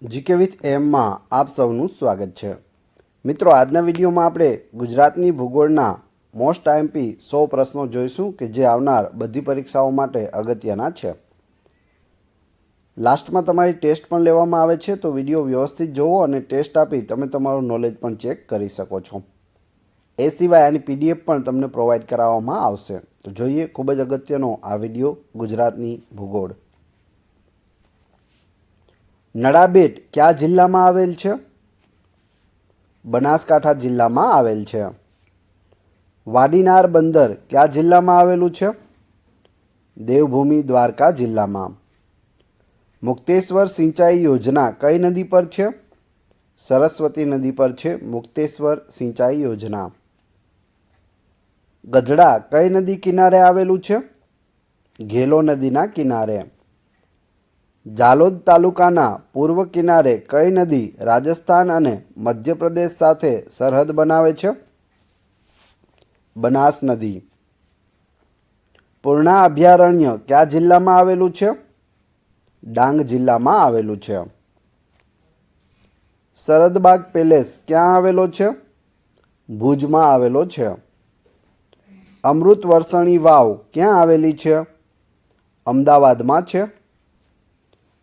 GK with એમમાં આપ સૌનું સ્વાગત છે। મિત્રો, આજના વિડીયોમાં આપણે ગુજરાતની ભૂગોળના મોસ્ટ આઈએમપી 100 પ્રશ્નો જોઈશું કે જે આવનાર બધી પરીક્ષાઓ માટે અગત્યના છે। લાસ્ટમાં તમારી ટેસ્ટ પણ લેવામાં આવે છે, તો વિડીયો વ્યવસ્થિત જોવો અને ટેસ્ટ આપી તમે તમારું નોલેજ પણ ચેક કરી શકો છો। એ સિવાય આની પીડીએફ પણ તમને પ્રોવાઈડ કરાવવામાં આવશે। તો જોઈએ ખૂબ જ અગત્યનો આ વિડીયો ગુજરાતની ભૂગોળ। નડાબેટ કયા જિલ્લામાં આવેલ છે? બનાસકાંઠા જિલ્લામાં આવેલ છે। વાડીનાર બંદર કયા જિલ્લામાં આવેલું છે? દેવભૂમિ દ્વારકા જિલ્લામાં। મુક્તેશ્વર સિંચાઈ યોજના કઈ નદી પર છે? સરસ્વતી નદી પર છે મુક્તેશ્વર સિંચાઈ યોજના। ગઢડા કઈ નદી કિનારે આવેલું છે? ઘેલો નદીના કિનારે। જાલોદ તાલુકાના પૂર્વ કિનારે કઈ નદી રાજસ્થાન અને મધ્યપ્રદેશ સાથે સરહદ બનાવે છે? બનાસ નદી। પૂર્ણા અભયારણ્ય કયા જિલ્લામાં આવેલું છે? ડાંગ જિલ્લામાં આવેલું છે। સરદબાગ પેલેસ ક્યાં આવેલો છે? ભુજમાં આવેલો છે। અમૃત વર્ષણી વાવ ક્યાં આવેલી છે? અમદાવાદમાં છે।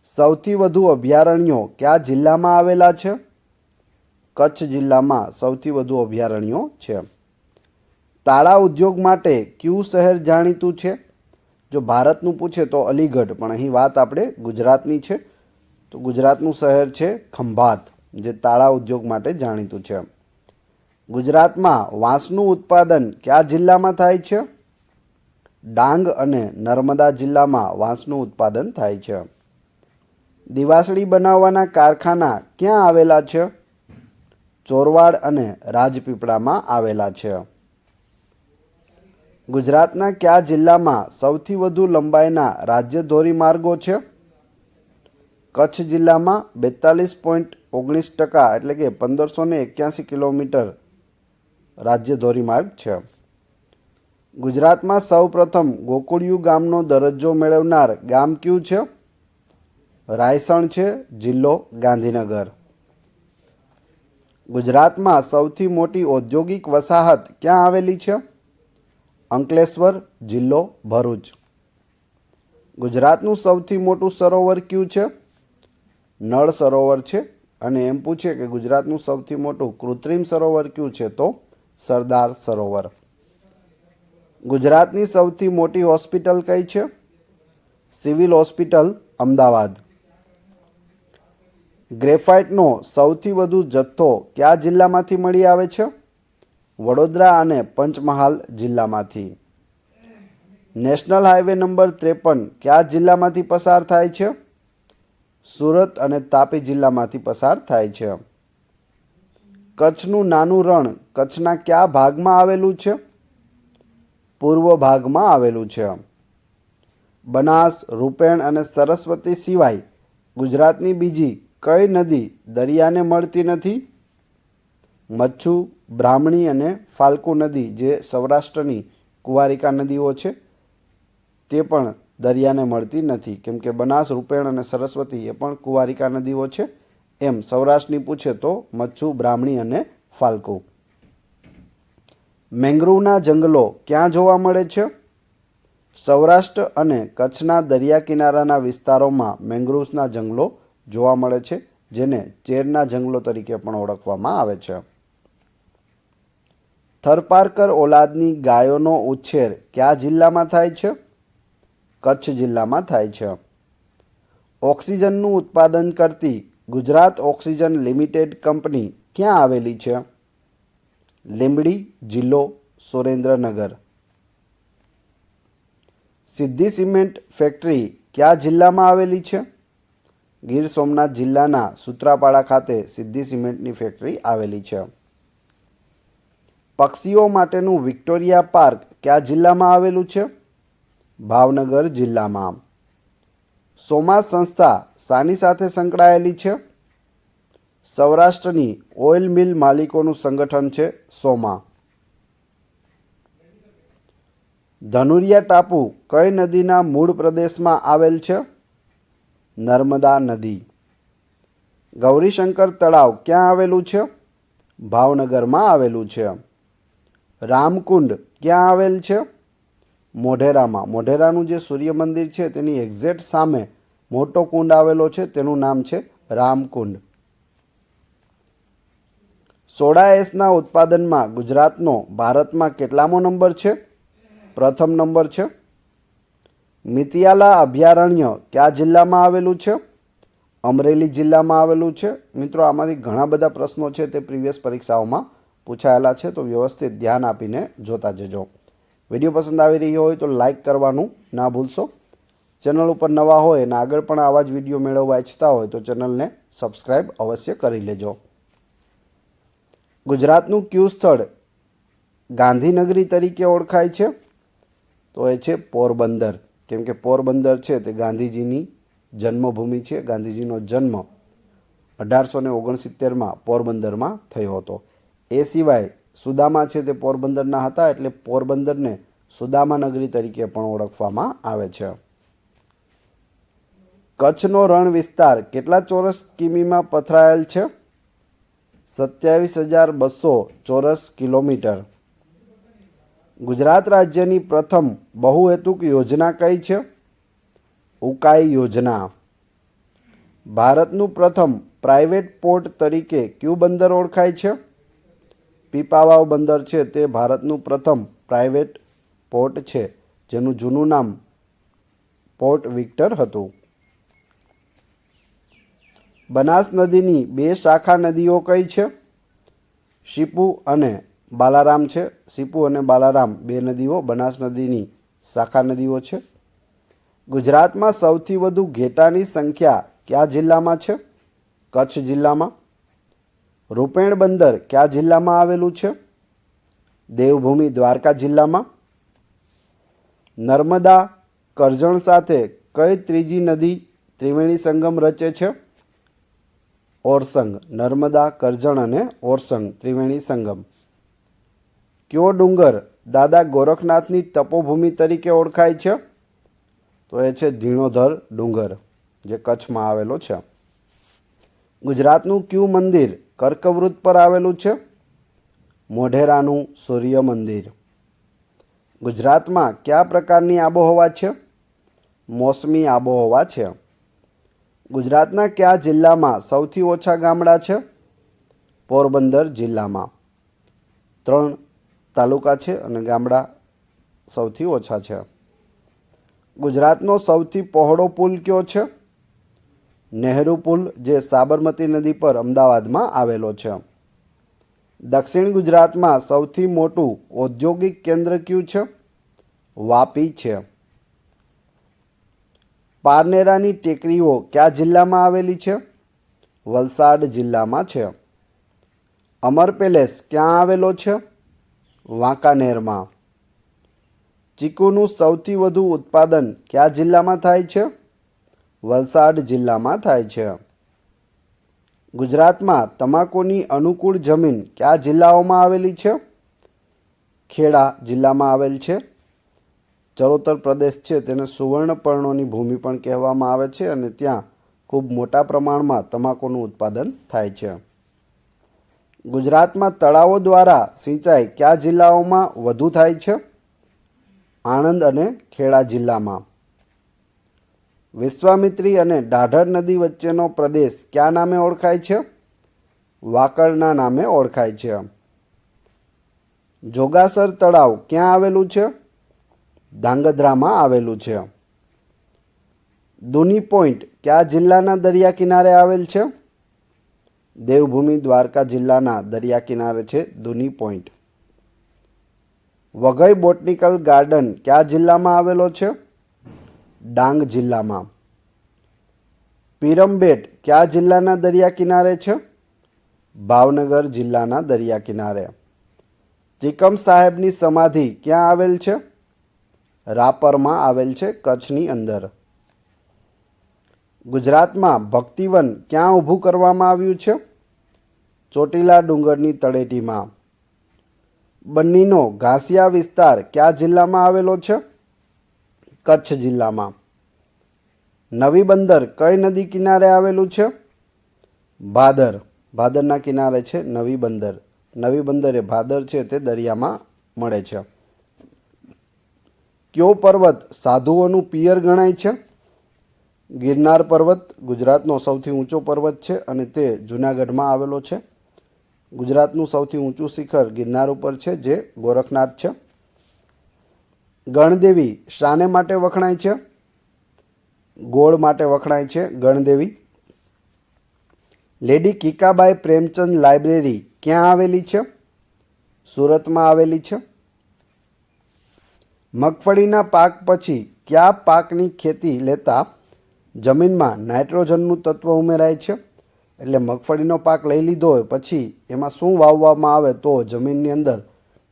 સૌથી વધુ અભયારણ્યો કયા જિલ્લામાં આવેલા છે? કચ્છ જિલ્લામાં સૌથી વધુ અભયારણ્યો છે। તાળા ઉદ્યોગ માટે કયું શહેર જાણીતું છે? જો ભારતનું પૂછે તો અલીગઢ, પણ અહીં વાત આપણે ગુજરાતની છે, તો ગુજરાતનું શહેર છે ખંભાત, જે તાળા ઉદ્યોગ માટે જાણીતું છે। ગુજરાતમાં વાંસનું ઉત્પાદન કયા જિલ્લામાં થાય છે? ડાંગ અને નર્મદા જિલ્લામાં વાંસનું ઉત્પાદન થાય છે। દિવાસળી બનાવવાના કારખાના ક્યાં આવેલા છે? ચોરવાડ અને રાજપીપળામાં આવેલા છે। ગુજરાતના કયા જિલ્લામાં સૌથી વધુ લંબાઈના રાજ્ય ધોરીમાર્ગો છે? કચ્છ જિલ્લામાં 42.19% એટલે કે 1581 કિલોમીટર રાજ્ય ધોરીમાર્ગ છે। ગુજરાતમાં સૌપ્રથમ ગોકુળિયું ગામનો દરજ્જો મેળવનાર ગામ કયું છે? રાયસણ છે, જિલ્લો ગાંધીનગર। ગુજરાતમાં સૌથી મોટી ઔદ્યોગિક વસાહત ક્યાં આવેલી છે? અંકલેશ્વર, જિલ્લો ભરૂચ। ગુજરાતનું સૌથી મોટું સરોવર કયું છે? નળ સરોવર છે। અને એમ પૂછે કે ગુજરાતનું સૌથી મોટું કૃત્રિમ સરોવર કયું છે, તો સરદાર સરોવર। ગુજરાતની સૌથી મોટી હોસ્પિટલ કઈ છે? Civil hospital, Ahmedabad. ગ્રેફાઇટનો સૌથી વધુ જથ્થો કયા જિલ્લામાંથી મળી આવે છે? વડોદરા અને પંચમહાલ જિલ્લામાંથી। નેશનલ હાઈવે નંબર 53 કયા જિલ્લામાંથી પસાર થાય છે? સુરત અને તાપી જિલ્લામાંથી પસાર થાય છે। કચ્છનું નાનું રણ કચ્છના કયા ભાગમાં આવેલું છે? પૂર્વ ભાગમાં આવેલું છે। બનાસ, રૂપેણ અને સરસ્વતી સિવાય ગુજરાતની બીજી કઈ નદી દરિયાને મળતી નથી? મચ્છુ, બ્રાહ્મણી અને ફાલ્ગુ નદી, જે સૌરાષ્ટ્રની કુંવારિકા નદીઓ છે, તે પણ દરિયાને મળતી નથી, કેમ કે બનાસ, રૂપેણ અને સરસ્વતી એ પણ કુંવારિકા નદીઓ છે। એમ સૌરાષ્ટ્રની પૂછે તો મચ્છુ, બ્રાહ્મણી અને ફાલ્ગુ। મેંગ્રોવના જંગલો ક્યાં જોવા મળે છે? સૌરાષ્ટ્ર અને કચ્છના દરિયા કિનારાના વિસ્તારોમાં મેંગ્રોવ્સના જંગલો જોવા મળે છે, જેને ચેરના જંગલો તરીકે પણ ઓળખવામાં આવે છે। થરપારકર ઓલાદની ગાયોનો ઉછેર કયા જિલ્લામાં થાય છે? કચ્છ જિલ્લામાં થાય છે। ઓક્સિજનનું ઉત્પાદન કરતી ગુજરાત ઓક્સિજન લિમિટેડ કંપની ક્યાં આવેલી છે? લીંબડી, જિલ્લો સુરેન્દ્રનગર। સિદ્ધિ સિમેન્ટ ફેક્ટરી કયા જિલ્લામાં આવેલી છે? ગીર સોમનાથ જિલ્લાના સૂત્રાપાડા ખાતે સિદ્ધિ સિમેન્ટની ફેક્ટરી આવેલી છે। પક્ષીઓ માટેનું વિક્ટોરિયા પાર્ક કયા જિલ્લામાં આવેલું છે? ભાવનગર જિલ્લામાં। સોમા સંસ્થા શાની સાથે સંકળાયેલી છે? સૌરાષ્ટ્રની ઓઇલ મિલ માલિકોનું સંગઠન છે સોમા। ધનુરિયા ટાપુ કઈ નદીના મૂળ પ્રદેશમાં આવેલ છે? નર્મદા નદી। ગૌરીશંકર તળાવ ક્યાં આવેલું છે? ભાવનગરમાં આવેલું છે. રામકુંડ ક્યાં આવેલ છે? મોઢેરામાં. મોઢેરાનું જે સૂર્ય મંદિર છે તેની એક્ઝેક્ટ સામે મોટો કુંડ આવેલો છે, તેનું નામ છે રામકુંડ. સોડા એસના ઉત્પાદનમાં ગુજરાતનો ભારતમાં કેટલામો નંબર છે? પ્રથમ નંબર છે. મિતિયાલા અભયારણ્ય કયા જિલ્લામાં આવેલું છે? અમરેલી જિલ્લામાં આવેલું છે. મિત્રો, આમાંથી ઘણા બધા પ્રશ્નો છે તે પ્રીવિયસ પરીક્ષાઓમાં પૂછાયેલા છે, તો વ્યવસ્થિત ધ્યાન આપીને જોતા જજો. વિડીયો પસંદ આવી રહ્યો હોય તો લાઇક કરવાનું ના ભૂલશો. ચેનલ ઉપર નવા હોય અને આગળ પણ આવા જ વિડીયો મેળવવા ઈચ્છતા હોય તો ચેનલને સબસ્ક્રાઈબ અવશ્ય કરી લેજો. ગુજરાતનું કયું સ્થળ ગાંધીનગરી તરીકે ઓળખાય છે? તો એ છે પોરબંદર. કેમ કે પોરબંદર છે તે ગાંધીજીની જન્મભૂમિ છે. ગાંધીજીનો જન્મ 1869માં પોરબંદરમાં થયો હતો. એ સિવાય સુદામા છે તે પોરબંદરના હતા, એટલે પોરબંદરને સુદામા નગરી તરીકે પણ ઓળખવામાં આવે છે. કચ્છનો રણ વિસ્તાર કેટલા ચોરસ કિમીમાં પથરાયેલ છે? 27,200 ચોરસ કિલોમીટર. ગુજરાત રાજ્યની પ્રથમ બહુહેતુક યોજના કઈ છે? ઉકાઈ યોજના. ભારતનું પ્રથમ પ્રાઇવેટ પોર્ટ તરીકે કયું બંદર ઓળખાય છે? પીપાવાવ બંદર છે તે ભારતનું પ્રથમ પ્રાઇવેટ પોર્ટ છે, જેનું જૂનું નામ પોર્ટ વિક્ટર હતું. બનાસ નદીની 2 શાખા નદીઓ કઈ છે? શીપુ અને બાલારામ છે. શીપુ અને બાલારામ 2 નદીઓ બનાસ નદીની શાખા નદીઓ છે. ગુજરાતમાં સૌથી વધુ ઘેટાની સંખ્યા કયા જિલ્લામાં છે? કચ્છ જિલ્લામાં. રૂપેણ બંદર કયા જિલ્લામાં આવેલું છે? દેવભૂમિ દ્વારકા જિલ્લામાં. નર્મદા કરજણ સાથે કઈ ત્રીજી નદી ત્રિવેણી સંગમ રચે છે? ઓરસંગ. નર્મદા, કરજણ અને ઓરસંગ ત્રિવેણી સંગમ. કયો ડુંગર દાદા ગોરખનાથની તપોભૂમિ તરીકે ઓળખાય છે? તો એ છે ધીણોધર ડુંગર, જે કચ્છમાં આવેલો છે. ગુજરાતનું કયું મંદિર કર્કવૃત પર આવેલું છે? મોઢેરાનું સૂર્ય મંદિર. ગુજરાતમાં કયા પ્રકારની આબોહવા છે? મોસમી આબોહવા છે. ગુજરાતના કયા જિલ્લામાં સૌથી ઓછા ગામડા છે? પોરબંદર જિલ્લામાં. 3 તાલુકા છે અને ગામડા સૌથી ઓછા છે. ગુજરાતનો સૌથી પહોળો પુલ કયો છે? નહેરુ પુલ, જે સાબરમતી નદી પર અમદાવાદમાં આવેલો છે. દક્ષિણ ગુજરાતમાં સૌથી મોટું ઔદ્યોગિક કેન્દ્ર કયું છે? વાપી છે. પારનેરાની ટેકરીઓ કયા જિલ્લામાં આવેલી છે? વલસાડ જિલ્લામાં છે. અમર પેલેસ ક્યાં આવેલો છે? વાંકાનેરમાં. ચીકુનું સૌથી વધુ ઉત્પાદન કયા જિલ્લામાં થાય છે? વલસાડ જિલ્લામાં થાય છે. ગુજરાતમાં તમાકુની અનુકૂળ જમીન કયા જિલ્લાઓમાં આવેલી છે? ખેડા જિલ્લામાં આવેલ છે. ચરોતર પ્રદેશ છે તેને સુવર્ણપર્ણોની ભૂમિ પણ કહેવામાં આવે છે અને ત્યાં ખૂબ મોટા પ્રમાણમાં તમાકુનું ઉત્પાદન થાય છે. ગુજરાતમાં તળાવો દ્વારા સિંચાઈ કયા જિલ્લાઓમાં વધુ થાય છે? આણંદ અને ખેડા જિલ્લામાં. વિશ્વામિત્રી અને ઢાઢર નદી વચ્ચેનો પ્રદેશ કયા નામે ઓળખાય છે? વાકડના નામે ઓળખાય છે. જોગાસર તળાવ ક્યાં આવેલું છે? ધાંગધ્રામાં આવેલું છે. દુની પોઈન્ટ કયા જિલ્લાના દરિયા કિનારે આવેલ છે? દેવભૂમિ દ્વારકા જિલ્લાના દરિયા કિનારે છે દુની પોઈન્ટ. વઘઈ બોટનિકલ ગાર્ડન કયા જિલ્લામાં આવેલો છે? ડાંગ જિલ્લામાં. પીરમબેટ કયા જિલ્લાના દરિયા કિનારે છે? ભાવનગર જિલ્લાના દરિયા કિનારે. ત્રિકમ સાહેબની સમાધિ ક્યાં આવેલ છે? રાપરમાં આવેલ છે, કચ્છની અંદર. ગુજરાતમાં ભક્તિવન ક્યાં ઊભું કરવામાં આવ્યું છે? ચોટીલા ડુંગરની તળેટીમાં. બન્નીનો ઘાસિયા વિસ્તાર કયા જિલ્લામાં આવેલો છે? કચ્છ જિલ્લામાં. નવી બંદર કઈ નદી કિનારે આવેલું છે? ભાદર, ભાદરના કિનારે છે નવી બંદર. નવી બંદર એ ભાદર છે તે દરિયામાં મળે છે. કયો પર્વત સાધુઓનું પિયર ગણાય છે? ગિરનાર પર્વત ગુજરાતનો સૌથી ઊંચો પર્વત છે અને તે જૂનાગઢમાં આવેલો છે. ગુજરાતનું સૌથી ઊંચું શિખર ગિરનાર ઉપર છે જે ગોરખનાથ છે. ગણદેવી શાને માટે વખણાય છે? ગોળ માટે વખણાય છે ગણદેવી. લેડી કિકાબાઈ પ્રેમચંદ લાઇબ્રેરી ક્યાં આવેલી છે? સુરતમાં આવેલી છે. મગફળીના પાક પછી કયા પાકની ખેતી લેતા જમીનમાં નાઇટ્રોજનનું તત્વ ઉમેરાય છે? એટલે મગફળીનો પાક લઈ લીધો હોય પછી એમાં શું વાવવામાં આવે તો જમીનની અંદર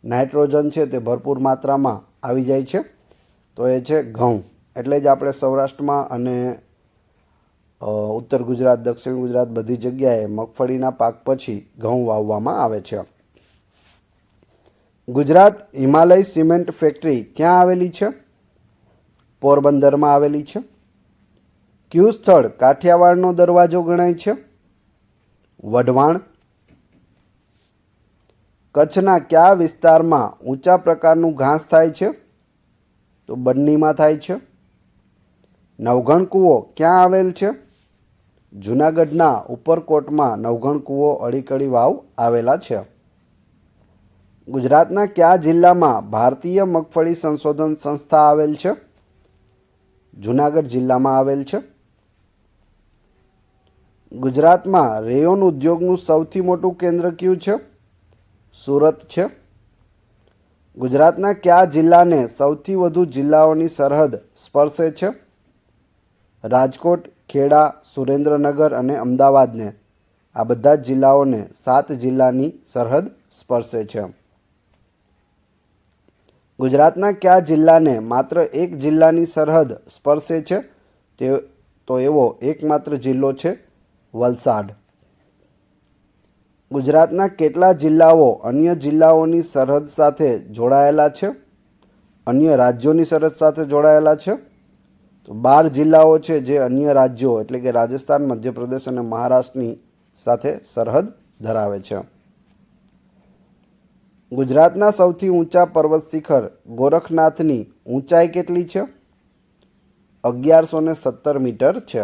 નાઇટ્રોજન છે તે ભરપૂર માત્રામાં આવી જાય છે? તો એ છે ઘઉં. એટલે જ આપણે સૌરાષ્ટ્રમાં અને ઉત્તર ગુજરાત, દક્ષિણ ગુજરાત બધી જગ્યાએ મગફળીના પાક પછી ઘઉં વાવવામાં આવે છે. ગુજરાત હિમાલય સિમેન્ટ ફેક્ટરી ક્યાં આવેલી છે? પોરબંદરમાં આવેલી છે. કયું સ્થળ કાઠિયાવાડનો દરવાજો ગણાય છે? વઢવાણ. કચ્છના કયા વિસ્તારમાં ઊંચા પ્રકારનું ઘાસ થાય છે? તો બન્નીમાં થાય છે. નવઘણ કૂવો ક્યાં આવેલ છે? જૂનાગઢના ઉપરકોટમાં નવઘણ કૂવો, અડીકડી વાવ આવેલા છે. ગુજરાતના કયા જિલ્લામાં ભારતીય મગફળી સંશોધન સંસ્થા આવેલ છે? જૂનાગઢ જિલ્લામાં આવેલ છે. ગુજરાતમાં રેયોન ઉદ્યોગનું સૌથી મોટું કેન્દ્ર કયું છે? સુરત છે. ગુજરાતના કયા જિલ્લાને સૌથી વધુ જિલ્લાઓની સરહદ સ્પર્શે છે? રાજકોટ, ખેડા, સુરેન્દ્રનગર અને અમદાવાદને આ બધા જ જિલ્લાઓને 7 જિલ્લાની સરહદ સ્પર્શે છે. ગુજરાતના કયા જિલ્લાને માત્ર એક જિલ્લાની સરહદ સ્પર્શે છે? તો એવો એકમાત્ર જિલ્લો છે વલસાડ. ગુજરાતના કેટલા જિલ્લાઓ અન્ય જિલ્લાઓની સરહદ સાથે જોડાયેલા છે? અન્ય રાજ્યોની સરહદ સાથે જોડાયેલા છે? તો 12 જિલ્લાઓ છે જે અન્ય રાજ્યો એટલે કે રાજસ્થાન, મધ્યપ્રદેશ અને મહારાષ્ટ્રની સાથે સરહદ ધરાવે છે. ગુજરાતના સૌથી ઊંચા પર્વત શિખર ગોરખનાથની ઊંચાઈ કેટલી છે? 1117 મીટર છે.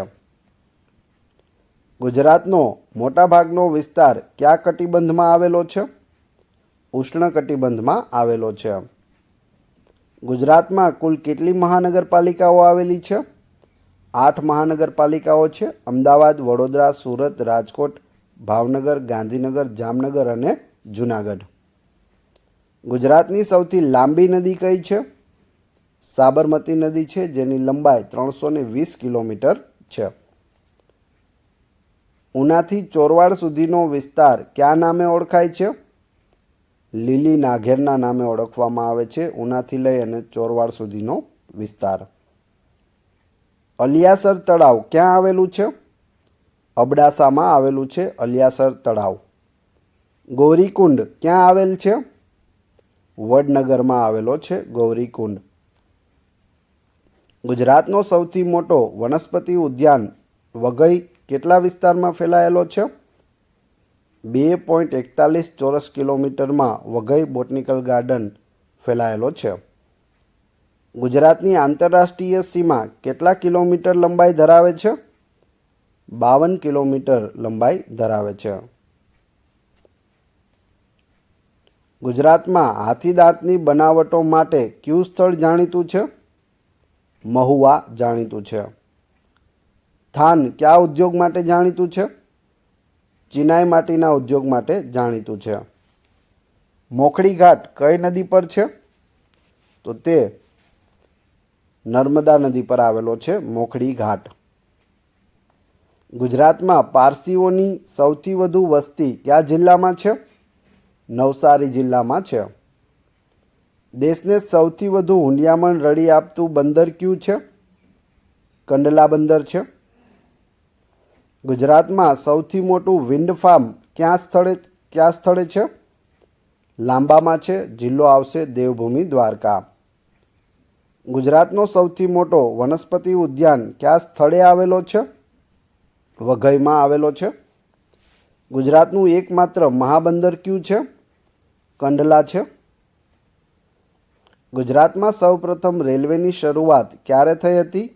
ગુજરાતનો મોટાભાગનો વિસ્તાર કયા કટિબંધમાં આવેલો છે? ઉષ્ણકટિબંધમાં આવેલો છે. ગુજરાતમાં કુલ કેટલી મહાનગરપાલિકાઓ આવેલી છે? 8 મહાનગરપાલિકાઓ છે. અમદાવાદ, વડોદરા, સુરત, રાજકોટ, ભાવનગર, ગાંધીનગર, જામનગર અને જૂનાગઢ. ગુજરાતની સૌથી લાંબી નદી કઈ છે? સાબરમતી નદી છે જેની લંબાઈ 320 કિલોમીટર છે. ઉનાથી ચોરવાડ સુધીનો વિસ્તાર કયા નામે ઓળખાય છે? લીલી નાઘેરના નામે ઓળખવામાં આવે છે ઉનાથી લઈ અને ચોરવાડ સુધીનો વિસ્તાર. અલિયાસર તળાવ ક્યાં આવેલું છે? અબડાસામાં આવેલું છે અલિયાસર તળાવ. ગૌરીકુંડ ક્યાં આવેલ છે? વડનગરમાં આવેલો છે ગૌરીકુંડ. ગુજરાતનો સૌથી મોટો વનસ્પતિ ઉદ્યાન વઘઈ કેટલા વિસ્તારમાં ફેલાયેલો છે? 2.41 ચોરસ કિલોમીટરમાં વઘઈ બોટનિકલ ગાર્ડન ફેલાયેલો છે. ગુજરાતની આંતરરાષ્ટ્રીય સીમા કેટલા કિલોમીટર લંબાઈ ધરાવે છે? 52 કિલોમીટર લંબાઈ ધરાવે છે. ગુજરાતમાં હાથીદાંતની બનાવટો માટે કયું સ્થળ જાણીતું છે? મહુવા જાણીતું છે. થાન કયા ઉદ્યોગ માટે જાણીતું છે? ચિનાઈ માટીના ઉદ્યોગ માટે જાણીતું છે. મોખડી ઘાટ કઈ નદી પર છે? તો તે નર્મદા નદી પર આવેલો છે મોખડી ઘાટ. ગુજરાતમાં પારસીઓની સૌથી વધુ વસ્તી કયા જિલ્લામાં છે? નવસારી જિલ્લામાં છે. દેશને સૌથી વધુ હુંડિયામણ રડી આપતું બંદર કયું છે? કંડલા બંદર છે. ગુજરાતમાં સૌથી મોટું વિન્ડ ફાર્મ કયા સ્થળે છે? લાંબામાં છે. જિલ્લો આવશે દેવભૂમિ દ્વારકા. ગુજરાતનો સૌથી મોટો વનસ્પતિ ઉદ્યાન કયા સ્થળે આવેલો છે? વઘઈમાં આવેલો છે. ગુજરાતનું એકમાત્ર મહાબંદર કયું છે? કંડલા છે. ગુજરાતમાં સૌપ્રથમ રેલવેની શરૂઆત ક્યારે થઈ હતી?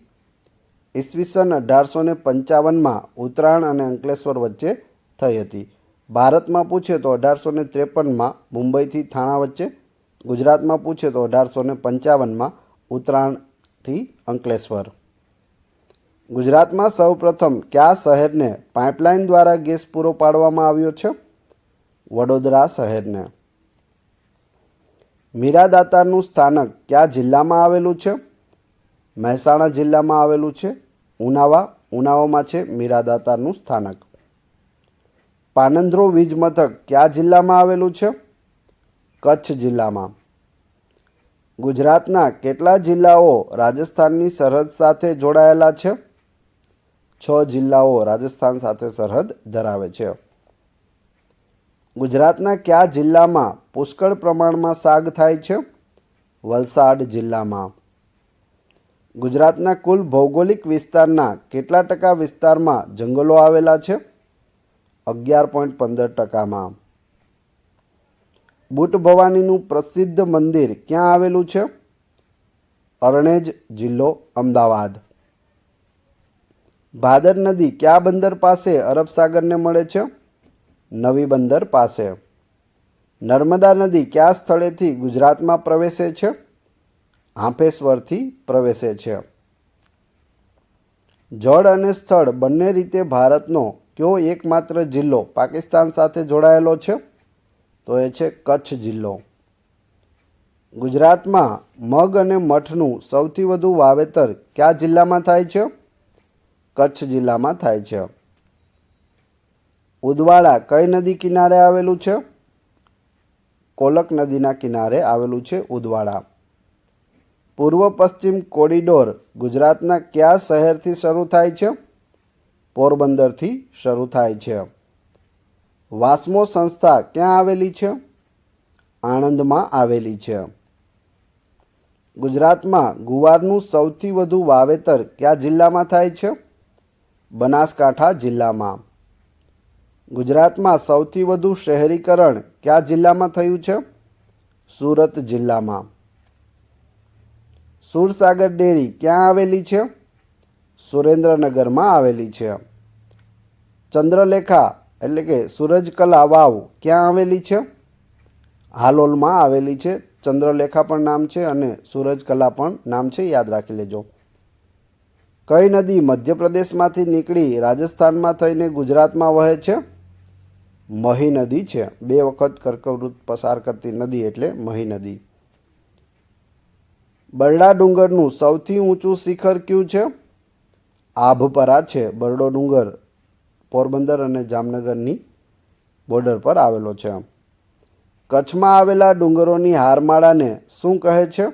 ઈસવીસન 1855માં ઉત્તરાયણ અને અંકલેશ્વર વચ્ચે થઈ હતી. ભારતમાં પૂછે તો 1853માં મુંબઈથી થાણા વચ્ચે. ગુજરાતમાં પૂછે તો 1855માં ઉત્તરાયણથી અંકલેશ્વર. ગુજરાતમાં સૌપ્રથમ કયા શહેરને પાઇપલાઇન દ્વારા ગેસ પૂરો પાડવામાં આવ્યો છે? વડોદરા શહેરને. મીરાદાતારનું સ્થાનક કયા જિલ્લામાં આવેલું છે? મહેસાણા જિલ્લામાં આવેલું છે. ઉનાવામાં છે મીરાદાતારનું સ્થાનક. પાનંદ્રો વીજ મથક કયા જિલ્લામાં આવેલું છે? કચ્છ જિલ્લામાં. ગુજરાતના કેટલા જિલ્લાઓ રાજસ્થાનની સરહદ સાથે જોડાયેલા છે? 6 જિલ્લાઓ રાજસ્થાન સાથે સરહદ ધરાવે છે. ગુજરાતના કયા જિલ્લામાં પુષ્કળ પ્રમાણમાં સાગ થાય છે? વલસાડ જિલ્લામાં. ગુજરાતના કુલ ભૌગોલિક વિસ્તારના કેટલા ટકા વિસ્તારમાં જંગલો આવેલા છે? 11.15%. બુટ ભવાનીનું પ્રસિદ્ધ મંદિર ક્યાં આવેલું છે? અરણેજ જિલ્લો અમદાવાદ. ભાદર નદી કયા બંદર પાસે અરબ સાગરને મળે છે? નવી બંદર પાસે. નર્મદા નદી કયા સ્થળેથી ગુજરાતમાં પ્રવેશે છે? હાંફેશ્વરથી પ્રવેશે છે. જળ અને સ્થળ બંને રીતે ભારતનો કયો એકમાત્ર જિલ્લો પાકિસ્તાન સાથે જોડાયેલો છે? તો એ છે કચ્છ જિલ્લો. ગુજરાતમાં મગ અને મઠનું સૌથી વધુ વાવેતર કયા જિલ્લામાં થાય છે? કચ્છ જિલ્લામાં થાય છે. ઉદવાડા કઈ નદી કિનારે આવેલું છે? કોલક નદીના કિનારે આવેલું છે ઉદવાડા. પૂર્વ પશ્ચિમ કોરિડોર ગુજરાતના કયા શહેરથી શરૂ થાય છે? પોરબંદરથી શરૂ થાય છે. વાસ્મો સંસ્થા ક્યાં આવેલી છે? આણંદમાં આવેલી છે. ગુજરાતમાં ગુવારનું સૌથી વધુ વાવેતર કયા જિલ્લામાં થાય છે? બનાસકાંઠા જિલ્લામાં. ગુજરાતમાં સૌથી વધુ શહેરીકરણ કયા જિલ્લામાં થયું છે? સુરત જિલ્લામાં. સુરસાગર ડેરી ક્યાં આવેલી છે? સુરેન્દ્રનગરમાં આવેલી છે. ચંદ્રલેખા એટલે કે સૂરજકલા વાવ ક્યાં આવેલી છે? હાલોલમાં આવેલી છે. ચંદ્રલેખા પણ નામ છે અને સૂરજકલા પણ નામ છે, યાદ રાખી લેજો. કઈ નદી મધ્યપ્રદેશમાંથી નીકળી રાજસ્થાનમાં થઈને ગુજરાતમાં વહે છે? મહી નદી છે. 2 વખત કર્કવૃત પસાર કરતી નદી એટલે મહી નદી. બરડા ડુંગરનું સૌથી ઊંચું શિખર કયું છે? આભપરા છે. બરડો ડુંગર પોરબંદર અને જામનગરની બોર્ડર પર આવેલો છે. કચ્છમાં આવેલા ડુંગરોની હારમાળાને શું કહે છે?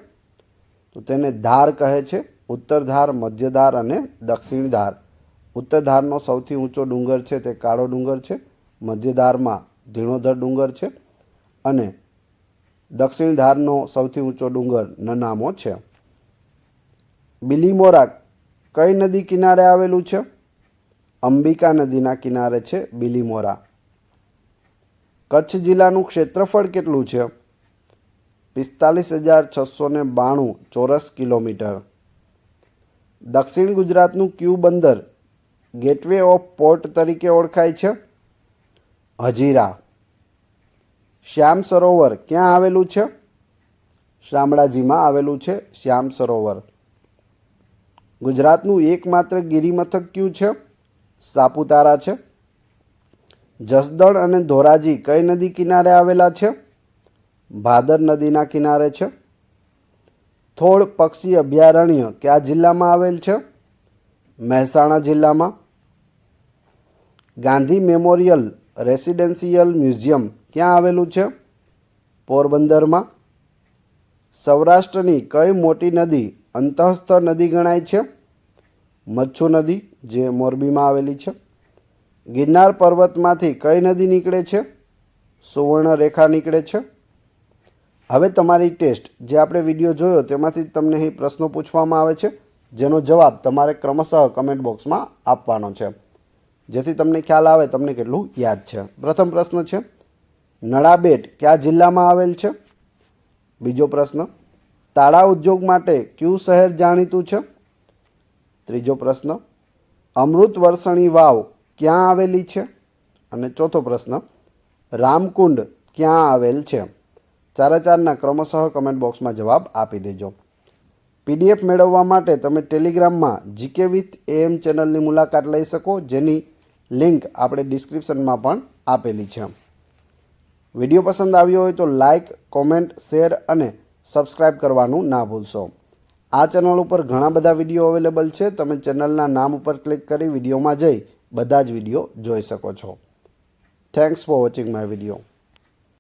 તો તેને ધાર કહે છે. ઉત્તર ધાર, મધ્ય ધાર અને દક્ષિણ ધાર. ઉત્તર ધારનો સૌથી ઊંચો ડુંગર છે તે કાળો ડુંગર છે. મધ્ય ધારમાં ધીણોધર ડુંગર છે અને દક્ષિણ ધારનો સૌથી ઊંચો ડુંગર નનામો છે. બિલીમોરા કઈ નદી કિનારે આવેલું છે? અંબિકા નદીના કિનારે છે બિલીમોરા. કચ્છ જિલ્લાનું ક્ષેત્રફળ કેટલું છે? 45,692 ચોરસ કિલોમીટર. દક્ષિણ ગુજરાતનું કયું બંદર ગેટવે ઓફ પોર્ટ તરીકે ઓળખાય છે? હજીરા. શ્યામ સરોવર ક્યાં આવેલું છે? શામળાજીમાં આવેલું છે શ્યામ સરોવર. ગુજરાતનું એકમાત્ર ગિરિમથક કયું છે? સાપુતારા છે. જસદણ અને ધોરાજી કઈ નદી કિનારે આવેલા છે? ભાદર નદીના કિનારે છે. થોળ પક્ષી અભયારણ્ય કયા જિલ્લામાં આવેલ છે? મહેસાણા જિલ્લામાં. ગાંધી મેમોરિયલ રેસિડેન્શિયલ મ્યુઝિયમ ક્યાં આવેલું છે? પોરબંદરમાં. સૌરાષ્ટ્રની કઈ મોટી નદી અંતઃસ્થ નદી ગણાય છે? મચ્છુ નદી, જે મોરબીમાં આવેલી છે. ગિરનાર પર્વતમાંથી કઈ નદી નીકળે છે? સુવર્ણરેખા નીકળે છે. હવે તમારી ટેસ્ટ, જે આપણે વિડીયો જોયો તેમાંથી તમને અહીં પ્રશ્નો પૂછવામાં આવે છે, જેનો જવાબ તમારે ક્રમશઃ કમેન્ટ બોક્સમાં આપવાનો છે. જેથી તમને ખ્યાલ આવે તમને કેટલું યાદ છે. પ્રથમ પ્રશ્ન છે, નળાબેટ કયા જિલ્લામાં આવેલ છે? બીજો પ્રશ્ન, તાળા ઉદ્યોગ માટે કયું શહેર જાણીતું છે? ત્રીજો પ્રશ્ન, અમૃત વર્ષણી વાવ ક્યાં આવેલી છે? અને ચોથો પ્રશ્ન, રામકુંડ ક્યાં આવેલ છે? ચારે ચારના ક્રમશઃ કમેન્ટ બોક્સમાં જવાબ આપી દેજો. પીડીએફ મેળવવા માટે તમે ટેલિગ્રામમાં જીકે વિથ એએમ ચેનલની મુલાકાત લઈ શકો, જેની લિંક આપણે ડિસ્ક્રિપ્શનમાં પણ આપેલી છે. વિડીયો પસંદ આવ્યો હોય તો લાઇક, કોમેન્ટ, શેર અને સબસ્ક્રાઈબ કરવાનું ના ભૂલશો. આ ચેનલ ઉપર ઘણા બધા વિડીયો અવેલેબલ છે. તમે ચેનલના નામ ઉપર ક્લિક કરી વિડીયોમાં જઈ બધા જ વિડીયો જોઈ શકો છો. Thanks for watching my video.